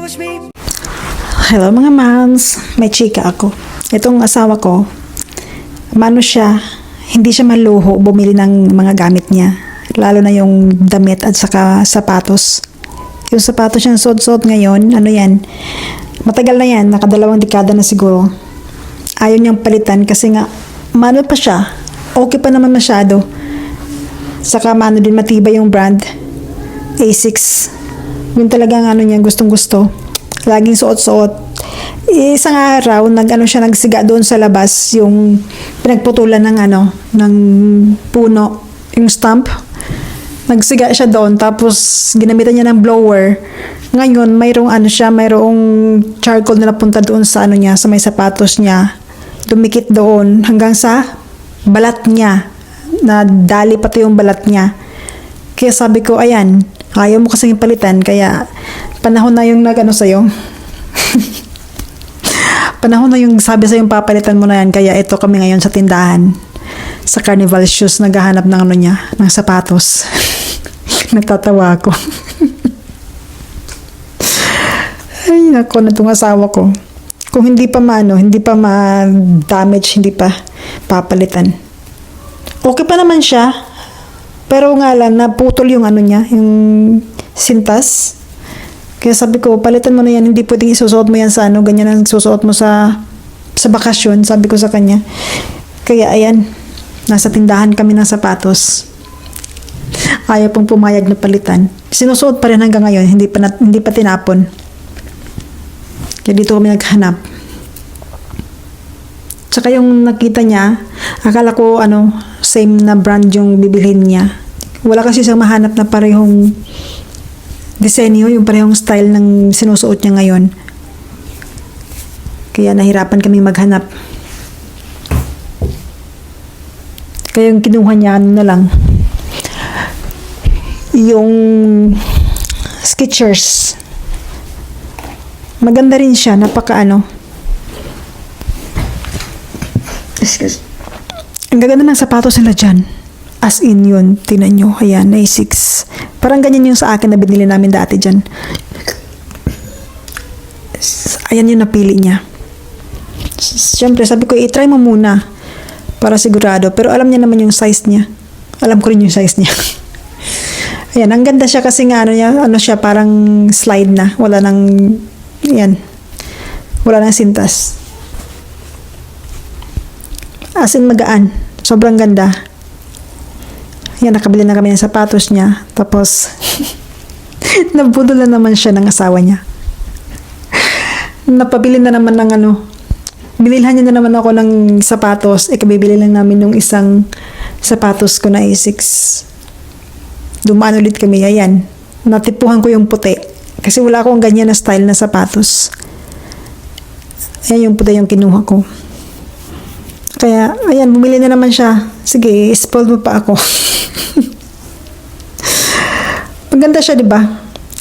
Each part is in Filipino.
Hello mga moms, may chika ako. Itong asawa ko, mano siya, hindi siya maluho bumili ng mga gamit niya. Lalo na yung damit at saka sapatos. Yung sapatos siyang suot-suot ngayon, ano yan, matagal na yan, nakadalawang dekada na siguro. Ayaw niyang palitan kasi nga, mano pa siya, okay pa naman masyado. Saka mano din matibay yung brand, Asics. Yun talagang ano niya, gustong-gusto. Laging suot-suot. Isang araw, nagsiga doon sa labas, yung pinagputulan ng puno, yung stump. Nagsiga siya doon, tapos ginamitan niya ng blower. Ngayon, mayroong charcoal na napunta doon sa niya, sa may sapatos niya. Dumikit doon hanggang sa balat niya. Nadali pati yung balat niya. Kaya sabi ko, ayan, ayaw mo kasing palitan, kaya panahon na yung sa'yo. Panahon na yung sabi sa'yo papalitan mo na yan, kaya ito kami ngayon sa tindahan. Sa Carnival Shoes, naghahanap ng ng sapatos. Nagtatawa ako. Ay, nako na itong asawa ko. Kung hindi pa ma-damage, hindi pa papalitan. Okay pa naman siya. Pero nga lang, naputol yung niya, yung sintas. Kaya sabi ko, palitan mo na yan, hindi pwedeng isusuot mo yan sa ganyan ang susuot mo sa bakasyon, sabi ko sa kanya. Kaya ayan, nasa tindahan kami ng sapatos. Ayaw pong pumayag na palitan. Sinusuot pa rin hanggang ngayon, hindi pa tinapon. Kaya dito kami naghanap. Tsaka yung nakita niya, akala ko same na brand yung bibilhin niya. Wala kasi siyang mahanap na parehong disenyo, yung parehong style ng sinusuot niya ngayon. Kaya nahirapan kaming maghanap. Kaya yung kinuha niya, na lang, yung Skechers. Maganda rin siya, Excuse. Ang gaganda ng sapatos nila dyan. As in yun, tingnan nyo, ayan, Asics. Parang ganyan yung sa akin na binili namin dati dyan. Ayan yung napili niya. Siyempre, sabi ko, i-try mo muna para sigurado. Pero alam niya naman yung size niya. Alam ko rin yung size niya. Ayan, ang ganda siya kasi nga siya, parang slide na. Wala nang sintas. As in magaan. Sobrang ganda. Yan, nakabili na kami ng sapatos niya. Tapos, nabudol na naman siya ng asawa niya. Napabili na naman ng binilhan niya na naman ako ng sapatos. Kabibili lang namin yung isang sapatos ko na Asics. Dumaan ulit kami. Ayan. Natipuhan ko yung puti. Kasi wala akong ganyan na style na sapatos. Ayan yung puti yung kinuha ko. Kaya, ayan, bumili na naman siya. Sige, spoil mo pa ako. Maganda siya, di ba?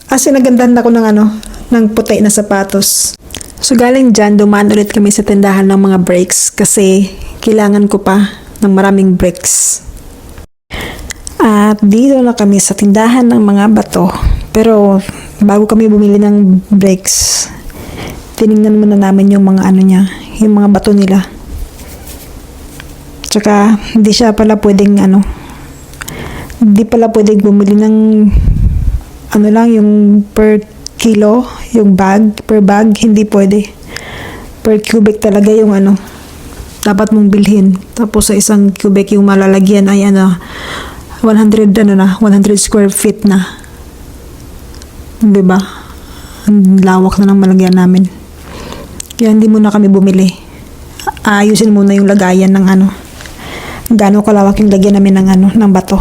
As in, nagandahan ako ng puti na sapatos. So, galing dyan, dumaan ulit kami sa tindahan ng mga brakes kasi kailangan ko pa ng maraming brakes. At dito na kami sa tindahan ng mga bato. Pero, bago kami bumili ng brakes, tinignan muna namin yung mga yung mga bato nila. Tsaka, hindi pala pwedeng bumili ng yung per kilo, yung per bag, hindi pwede. Per cubic talaga yung dapat mong bilhin. Tapos sa isang cubic yung malalagyan ay 100 square feet na. Diba? Ang lawak na ng malagyan namin. Kaya hindi muna kami bumili. Ayusin muna yung lagayan ng gaano kalawak yung lagyan namin ng bato.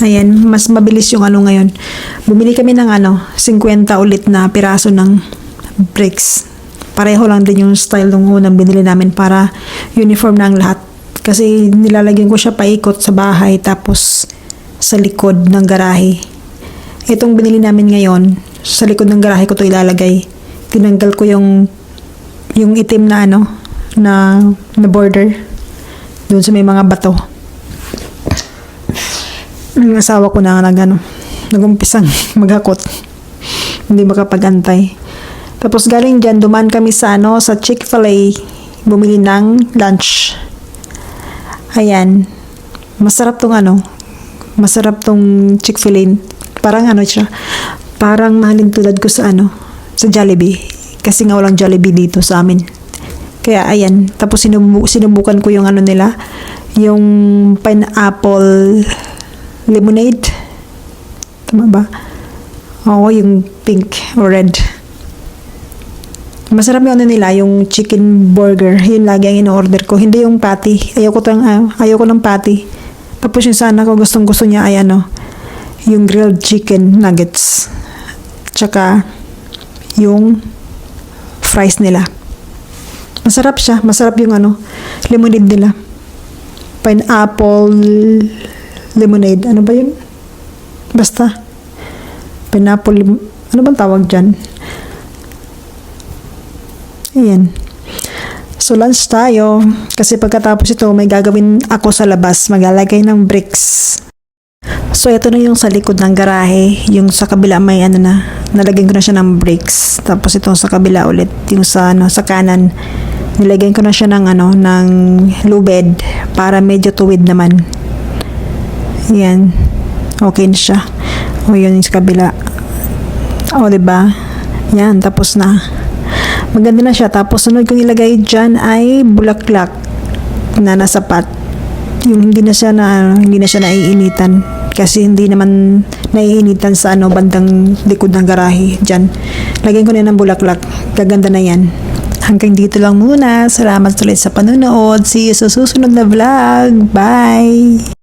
Ayan, mas mabilis yung ngayon. Bumili kami ng 50 ulit na piraso ng bricks. Pareho lang din yung style ng unang binili namin para uniform na ang lahat. Kasi nilalagyan ko siya paikot sa bahay tapos sa likod ng garahe. Itong binili namin ngayon, sa likod ng garahe ko to ilalagay. Tinanggal ko yung itim na na border doon sa may mga bato. Yung asawa ko na nagumpisang maghakot. Hindi makapag-antay. Tapos galing dyan, dumaan kami sa sa Chick-fil-A, bumili ng lunch. Ayan. Masarap tong masarap tong Chick-fil-A. Parang siya, parang mahalin tulad ko sa sa Jollibee. Kasi nga walang Jollibee dito sa amin. Kaya ayan, tapos sinubukan ko yung nila, yung pineapple lemonade. Tama ba? Oo, yung pink or red. Masarap yung nila, yung chicken burger. Yun lagi ang in-order ko. Hindi yung patty. Ayoko ng patty. Tapos yung sana ko gustong gusto niya ay yung grilled chicken nuggets. Tsaka yung fries nila. Masarap siya. Masarap yung lemonade nila. Pineapple lemonade. Ano ba yun? Basta. Pineapple. Ano bang tawag dyan? Ayan. So, lunch tayo. Kasi pagkatapos ito, may gagawin ako sa labas. Maglalagay ng bricks. So, ito na yung sa likod ng garahe. Yung sa kabila may nalagyan ko na siya ng bricks. Tapos ito sa kabila ulit. Yung sa kanan. Nilagyan ko na siya ng ng lubed. Para medyo tuwid naman. Ayan. Okay na siya. O, yun yung sa kabila. O, diba? Yan. Tapos na. Maganda na siya. Tapos sunod kong ilagay dyan ay bulaklak na nasapat. Yung hindi na siya naiinitan. Kasi hindi naman naiinitan sa bandang likod ng garahe dyan. Lagyan ko na ng bulaklak. Gaganda na yan. Hanggang dito lang muna. Salamat ulit sa panonood. See you sa susunod na vlog. Bye!